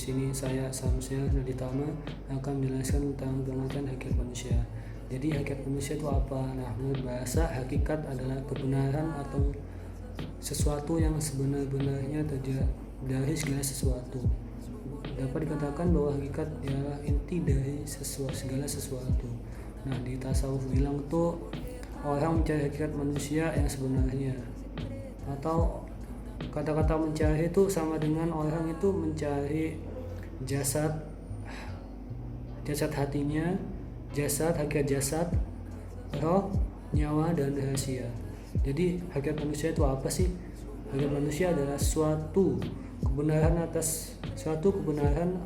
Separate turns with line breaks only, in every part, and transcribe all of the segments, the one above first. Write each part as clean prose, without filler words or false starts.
sini saya Samsyar Naditama akan menjelaskan tentang pengertian hakikat manusia. Jadi hakikat manusia itu apa? Nah, menurut bahasa hakikat adalah kebenaran atau sesuatu yang sebenar-benarnya terjadi dari segala sesuatu. Dapat dikatakan bahwa hakikat ialah inti dari segala sesuatu. Nah, di tasawuf bilang tuh orang mencari hakikat manusia yang sebenarnya, atau kata-kata mencari itu sama dengan orang itu mencari jasad hatinya, hakikat jasad, roh, nyawa, dan rahasia. Jadi hakikat manusia itu apa sih? Hakikat manusia adalah suatu kebenaran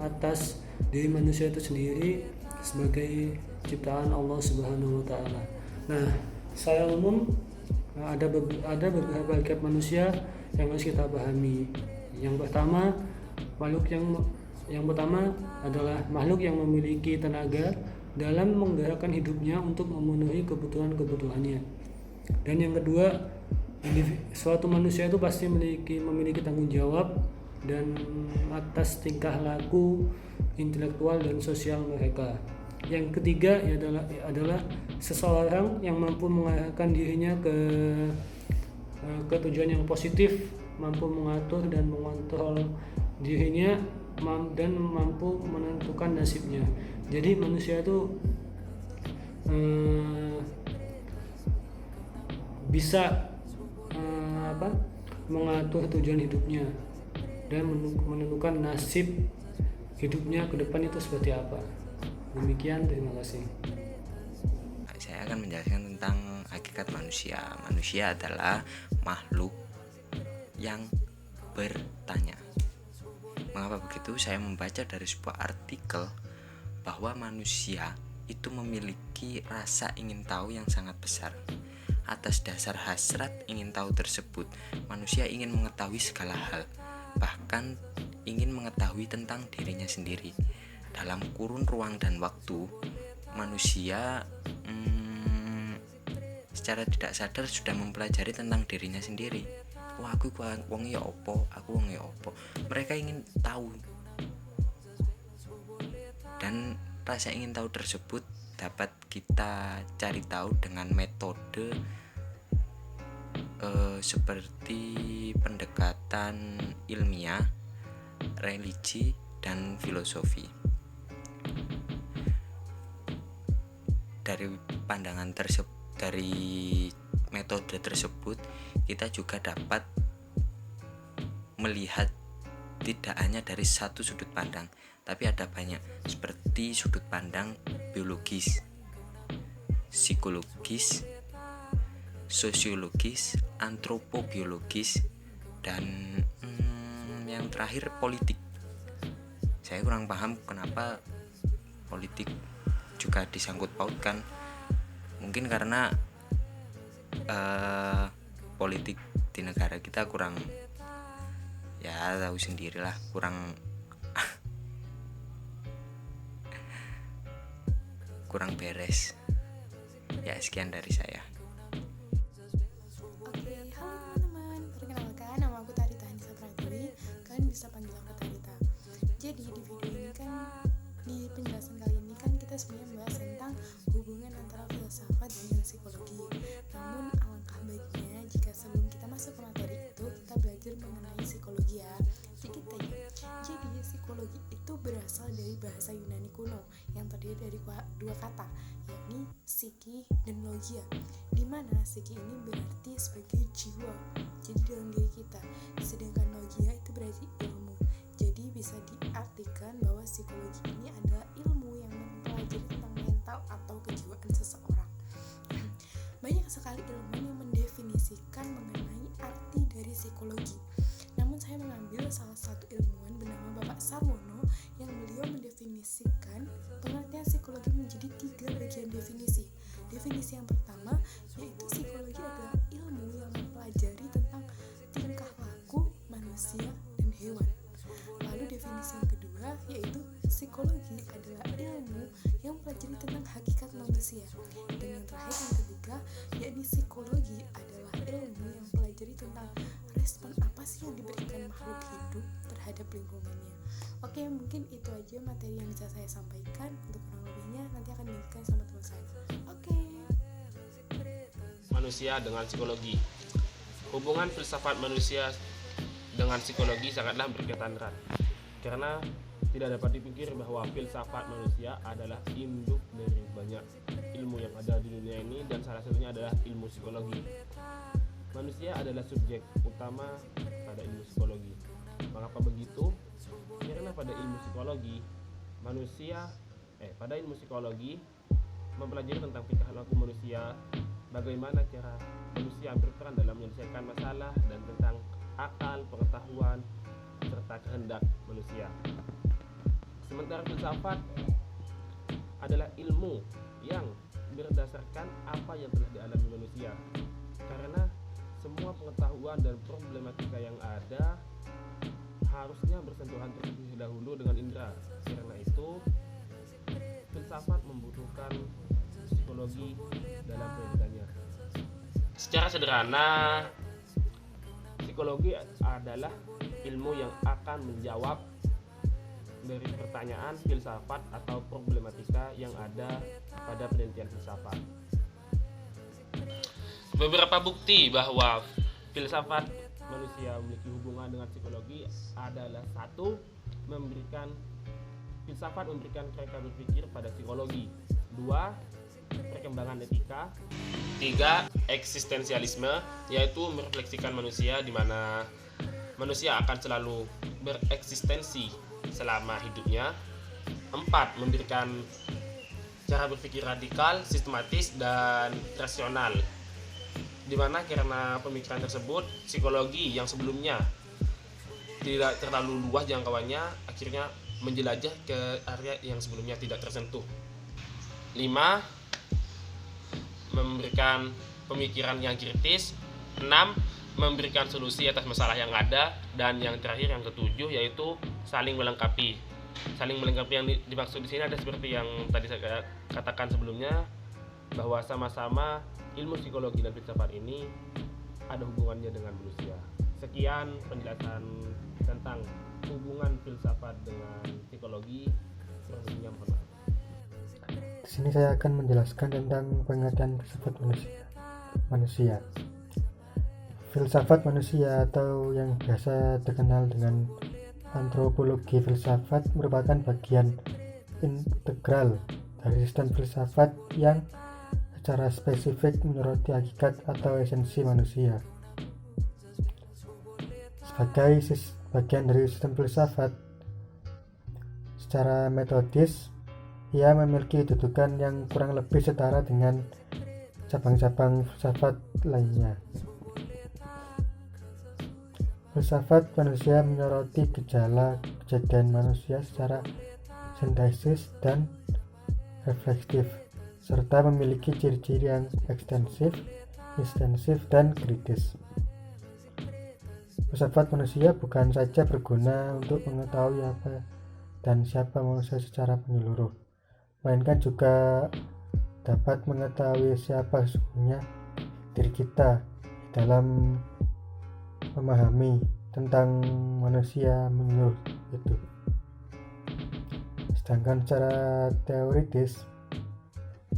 atas diri manusia itu sendiri sebagai ciptaan Allah Subhanahu wa taala. Nah, secara umum ada beberapa hakikat manusia yang harus kita pahami. Yang pertama adalah makhluk yang memiliki tenaga dalam menggerakkan hidupnya untuk memenuhi kebutuhannya. Dan yang kedua, suatu manusia itu pasti memiliki tanggung jawab dan atas tingkah laku intelektual dan sosial mereka. Yang ketiga adalah seseorang yang mampu mengarahkan dirinya ke tujuan yang positif, mampu mengatur dan mengontrol dirinya, dan mampu menentukan nasibnya. Jadi manusia itu bisa mengatur tujuan hidupnya dan menentukan nasib hidupnya ke depan itu seperti apa. Demikian, terima kasih.
Saya akan menjelaskan tentang hakikat manusia. Manusia adalah makhluk yang bertanya. Mengapa begitu? Saya membaca dari sebuah artikel bahwa manusia itu memiliki rasa ingin tahu yang sangat besar. Atas dasar hasrat ingin tahu tersebut, manusia ingin mengetahui segala hal, bahkan ingin mengetahui tentang dirinya sendiri. Dalam kurun ruang dan waktu, manusia secara tidak sadar sudah mempelajari tentang dirinya sendiri. Wah, aku wong ya opo, Mereka ingin tahu. Dan rasa ingin tahu tersebut dapat kita cari tahu dengan metode seperti pendekatan ilmiah, religi, dan filosofi. Dari pandangan dari metode tersebut, kita juga dapat melihat tidak hanya dari satu sudut pandang, tapi ada banyak, seperti sudut pandang biologis, psikologis, sosiologis, antropobiologis, dan yang terakhir politik. Saya kurang paham kenapa politik juga disangkut pautkan. Mungkin karena politik di negara kita kurang, ya tahu sendirilah, kurang beres. Ya, sekian dari saya.
Oke, halo teman-teman. Perkenalkan, nama aku Tarita Anissa Pratwi. Kalian bisa panggil aku Tarita. Jadi di video ini kan, di penjelasan kali ini kan kita sebenarnya membahas tentang hubungan antara filsafat dengan psikologi. Namun alangkah baiknya jika sebelum kita masuk ke materi itu, kita belajar mengenai psikologi ya. Sedikit aja. Jadi psikologi itu berasal dari bahasa Yunani kuno yang terdiri dari dua kata, yakni psiki dan logia, di mana psiki ini berarti sebagai jiwa, jadi dalam diri kita, sedangkan logia itu berarti ilmu. Jadi bisa diartikan bahwa psikologi ini adalah ilmu yang mempelajari tentang mental atau kejiwaan seseorang. Banyak sekali ilmuwan yang mendefinisikan mengenai arti dari psikologi. Namun saya mengambil salah satu ilmuwan bernama Bapak Sarwono yang beliau mendefinisikan pengertian psikologi menjadi 3 bagian definisi. Definisi yang pertama yaitu psikologi adalah ilmu yang mempelajari tentang tingkah laku manusia dan hewan. Lalu definisi yang kedua yaitu psikologi adalah ilmu yang mempelajari tentang hakikat manusia. Dan yang terakhir, yang ketiga, yakni psikologi adalah ilmu yang mempelajari tentang respon apa sih yang diberikan makhluk hidup terhadap terhadap lingkungannya. Oke, mungkin itu aja materi yang bisa saya sampaikan. Untuk kurang lebihnya nanti akan dilanjutkan sama teman saya. Oke.
Manusia dengan psikologi. Hubungan filsafat manusia dengan psikologi sangatlah berkaitan erat, karena tidak dapat dipikir bahwa filsafat manusia adalah induk dari banyak ilmu yang ada di dunia ini, dan salah satunya adalah ilmu psikologi. Manusia adalah subjek utama pada ilmu psikologi. Mengapa begitu? Karena pada ilmu psikologi pada ilmu psikologi mempelajari tentang tingkah laku manusia, bagaimana cara manusia berperan dalam menyelesaikan masalah, dan tentang akal, pengetahuan, serta kehendak manusia. Sementara filsafat adalah ilmu yang berdasarkan apa yang telah dialami manusia, karena semua pengetahuan dan problematika yang ada harusnya bersentuhan terlebih dahulu dengan indera. Karena itu filsafat membutuhkan psikologi dalam pendidikannya. Secara sederhana, psikologi adalah ilmu yang akan menjawab dari pertanyaan filsafat atau problematika yang ada pada penelitian filsafat. Beberapa bukti bahwa filsafat manusia memiliki hubungan dengan psikologi adalah: 1. Filsafat memberikan kerangka berpikir pada psikologi. 2. Perkembangan etika. 3. Eksistensialisme, yaitu merefleksikan manusia di mana manusia akan selalu bereksistensi selama hidupnya. 4. Memberikan cara berpikir radikal, sistematis, dan rasional, di mana karena pemikiran tersebut psikologi yang sebelumnya tidak terlalu luas jangkauannya akhirnya menjelajah ke area yang sebelumnya tidak tersentuh. 5. Memberikan pemikiran yang kritis. 6. Memberikan solusi atas masalah yang ada. Dan yang terakhir, yang ketujuh, yaitu saling melengkapi. Saling melengkapi yang dimaksud di sini ada seperti yang tadi saya katakan sebelumnya, bahwa sama-sama ilmu psikologi dan filsafat ini ada hubungannya dengan manusia. Sekian penjelasan tentang hubungan filsafat dengan psikologi. Kurang mohon maaf.
Di sini saya akan menjelaskan tentang pengertian filsafat manusia. Filsafat manusia atau yang biasa dikenal dengan antropologi filsafat merupakan bagian integral dari sistem filsafat yang secara spesifik menyoroti hakikat atau esensi manusia. Sebagai bagian dari sistem filsafat, secara metodis ia memiliki kedudukan yang kurang lebih setara dengan cabang-cabang filsafat lainnya. Filsafat manusia menyoroti gejala kejadian manusia secara sintesis dan refleksif, serta memiliki ciri-ciri yang ekstensif, dan kritis. Filsafat manusia bukan saja berguna untuk mengetahui apa dan siapa manusia secara menyeluruh, melainkan juga dapat mengetahui siapa sesungguhnya diri kita dalam memahami tentang manusia menyeluruh itu. Sedangkan secara teoritis,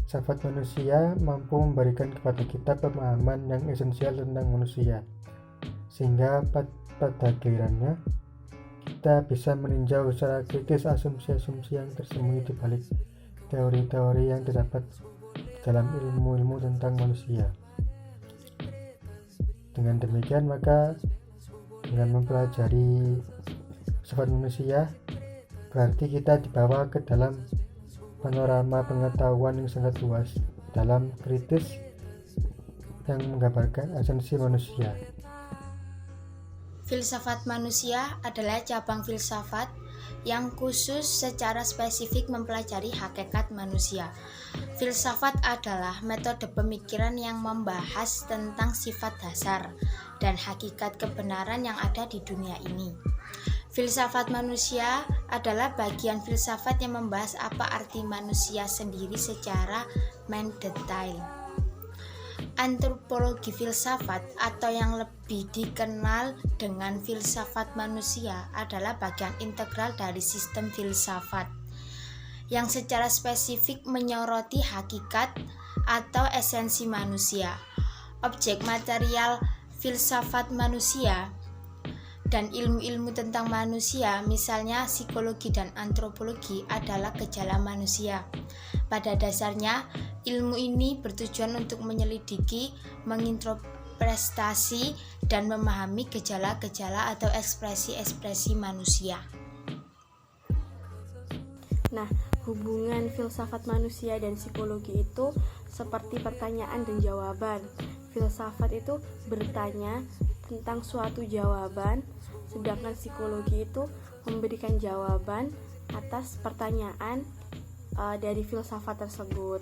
filsafat manusia mampu memberikan kepada kita pemahaman yang esensial tentang manusia, sehingga pada gilirannya kita bisa meninjau secara kritis asumsi-asumsi yang tersembunyi di balik teori-teori yang terdapat dalam ilmu-ilmu tentang manusia. Dengan demikian, maka dengan mempelajari filsafat manusia berarti kita dibawa ke dalam panorama pengetahuan yang sangat luas dalam kritis yang menggambarkan esensi manusia.
Filsafat manusia adalah cabang filsafat yang khusus secara spesifik mempelajari hakikat manusia. Filsafat adalah metode pemikiran yang membahas tentang sifat dasar dan hakikat kebenaran yang ada di dunia ini. Filsafat manusia adalah bagian filsafat yang membahas apa arti manusia sendiri secara mendetail. Antropologi filsafat atau yang lebih dikenal dengan filsafat manusia adalah bagian integral dari sistem filsafat yang secara spesifik menyoroti hakikat atau esensi manusia, objek material filsafat manusia, dan ilmu-ilmu tentang manusia, misalnya psikologi dan antropologi, adalah gejala manusia. Pada dasarnya, ilmu ini bertujuan untuk menyelidiki, menginterpretasi, dan memahami gejala-gejala atau ekspresi-ekspresi manusia.
Nah, hubungan filsafat manusia dan psikologi itu seperti pertanyaan dan jawaban. Filsafat itu bertanya tentang suatu jawaban, sedangkan psikologi itu memberikan jawaban atas pertanyaan dari filsafat tersebut.